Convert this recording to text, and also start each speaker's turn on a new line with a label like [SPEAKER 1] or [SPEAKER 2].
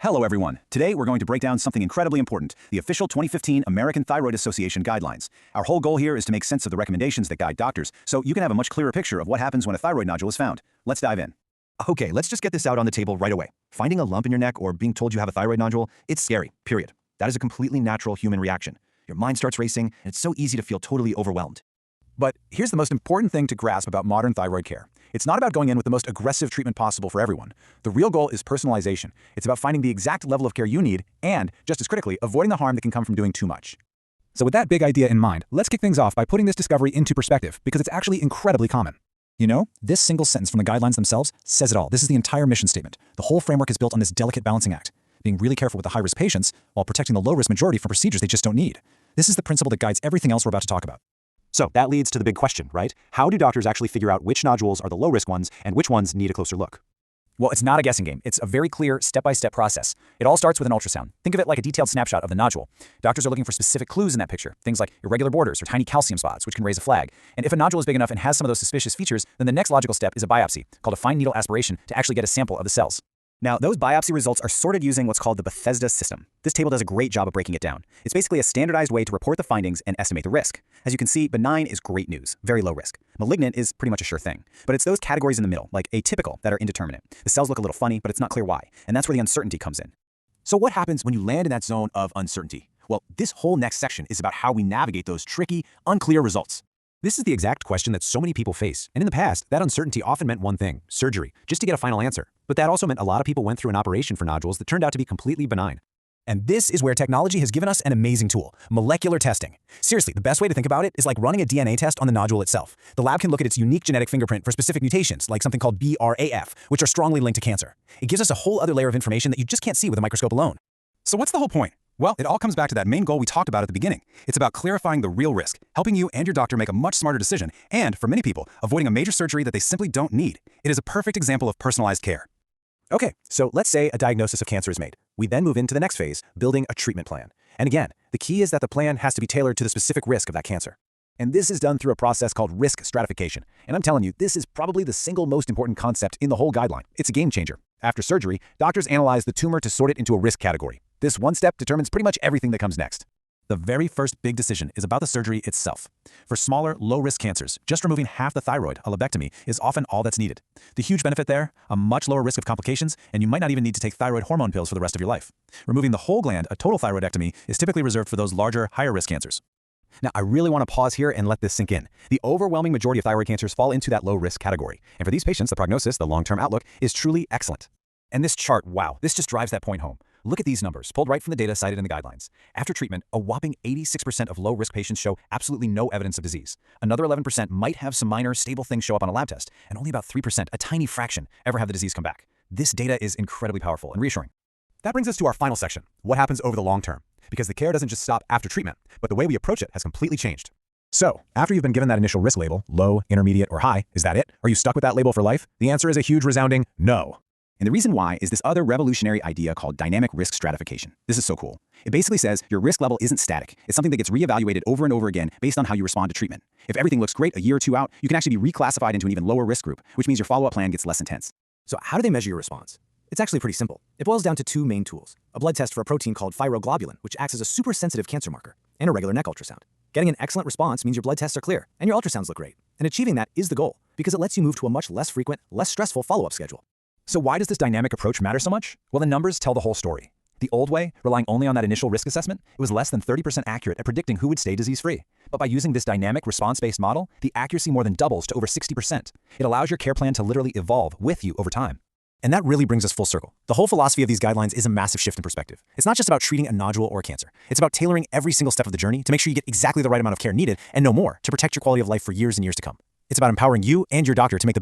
[SPEAKER 1] Hello everyone. Today we're going to break down something incredibly important, the official 2015 American Thyroid Association guidelines. Our whole goal here is to make sense of the recommendations that guide doctors, so you can have a much clearer picture of what happens when a thyroid nodule is found. Let's dive in.
[SPEAKER 2] Okay, let's just get this out on the table right away. Finding a lump in your neck or being told you have a thyroid nodule, it's scary, period. That is a completely natural human reaction. Your mind starts racing, and it's so easy to feel totally overwhelmed.
[SPEAKER 1] But here's the most important thing to grasp about modern thyroid care. It's not about going in with the most aggressive treatment possible for everyone. The real goal is personalization. It's about finding the exact level of care you need and, just as critically, avoiding the harm that can come from doing too much. So with that big idea in mind, let's kick things off by putting this discovery into perspective, because it's actually incredibly common. You know, this single sentence from the guidelines themselves says it all. This is the entire mission statement. The whole framework is built on this delicate balancing act, being really careful with the high-risk patients while protecting the low-risk majority from procedures they just don't need. This is the principle that guides everything else we're about to talk about.
[SPEAKER 2] So that leads to the big question, right? How do doctors actually figure out which nodules are the low-risk ones and which ones need a closer look?
[SPEAKER 3] Well, it's not a guessing game. It's a very clear step-by-step process. It all starts with an ultrasound. Think of it like a detailed snapshot of the nodule. Doctors are looking for specific clues in that picture, things like irregular borders or tiny calcium spots, which can raise a flag. And if a nodule is big enough and has some of those suspicious features, then the next logical step is a biopsy, called a fine needle aspiration, to actually get a sample of the cells. Now, those biopsy results are sorted using what's called the Bethesda system. This table does a great job of breaking it down. It's basically a standardized way to report the findings and estimate the risk. As you can see, benign is great news, very low risk. Malignant is pretty much a sure thing. But it's those categories in the middle, like atypical, that are indeterminate. The cells look a little funny, but it's not clear why. And that's where the uncertainty comes in.
[SPEAKER 1] So what happens when you land in that zone of uncertainty? Well, this whole next section is about how we navigate those tricky, unclear results.
[SPEAKER 2] This is the exact question that so many people face, and in the past, that uncertainty often meant one thing, surgery, just to get a final answer. But that also meant a lot of people went through an operation for nodules that turned out to be completely benign.
[SPEAKER 3] And this is where technology has given us an amazing tool, molecular testing. Seriously, the best way to think about it is like running a DNA test on the nodule itself. The lab can look at its unique genetic fingerprint for specific mutations, like something called BRAF, which are strongly linked to cancer. It gives us a whole other layer of information that you just can't see with a microscope alone.
[SPEAKER 1] So what's the whole point? Well, it all comes back to that main goal we talked about at the beginning. It's about clarifying the real risk, helping you and your doctor make a much smarter decision, and, for many people, avoiding a major surgery that they simply don't need. It is a perfect example of personalized care.
[SPEAKER 3] Okay, so let's say a diagnosis of cancer is made. We then move into the next phase, building a treatment plan. And again, the key is that the plan has to be tailored to the specific risk of that cancer. And this is done through a process called risk stratification. And I'm telling you, this is probably the single most important concept in the whole guideline. It's a game changer. After surgery, doctors analyze the tumor to sort it into a risk category. This one step determines pretty much everything that comes next. The very first big decision is about the surgery itself. For smaller, low-risk cancers, just removing half the thyroid, a lobectomy, is often all that's needed. The huge benefit there, a much lower risk of complications, and you might not even need to take thyroid hormone pills for the rest of your life. Removing the whole gland, a total thyroidectomy, is typically reserved for those larger, higher-risk cancers. Now, I really want to pause here and let this sink in. The overwhelming majority of thyroid cancers fall into that low-risk category. And for these patients, the prognosis, the long-term outlook, is truly excellent. And this chart, wow, this just drives that point home. Look at these numbers, pulled right from the data cited in the guidelines. After treatment, a whopping 86% of low-risk patients show absolutely no evidence of disease. Another 11% might have some minor, stable things show up on a lab test, and only about 3%, a tiny fraction, ever have the disease come back. This data is incredibly powerful and reassuring. That brings us to our final section, what happens over the long term. Because the care doesn't just stop after treatment, but the way we approach it has completely changed. So, after you've been given that initial risk label, low, intermediate, or high, is that it? Are you stuck with that label for life? The answer is a huge resounding no. And the reason why is this other revolutionary idea called dynamic risk stratification. This is so cool. It basically says your risk level isn't static. It's something that gets reevaluated over and over again based on how you respond to treatment. If everything looks great a year or two out, you can actually be reclassified into an even lower risk group, which means your follow-up plan gets less intense. So how do they measure your response? It's actually pretty simple. It boils down to two main tools: a blood test for a protein called thyroglobulin, which acts as a super sensitive cancer marker, and a regular neck ultrasound. Getting an excellent response means your blood tests are clear and your ultrasounds look great. And achieving that is the goal, because it lets you move to a much less frequent, less stressful follow-up schedule.
[SPEAKER 1] So why does this dynamic approach matter so much? Well, the numbers tell the whole story. The old way, relying only on that initial risk assessment, it was less than 30% accurate at predicting who would stay disease-free. But by using this dynamic response-based model, the accuracy more than doubles to over 60%. It allows your care plan to literally evolve with you over time.
[SPEAKER 3] And that really brings us full circle. The whole philosophy of these guidelines is a massive shift in perspective. It's not just about treating a nodule or cancer. It's about tailoring every single step of the journey to make sure you get exactly the right amount of care needed and no more to protect your quality of life for years and years to come. It's about empowering you and your doctor to make the best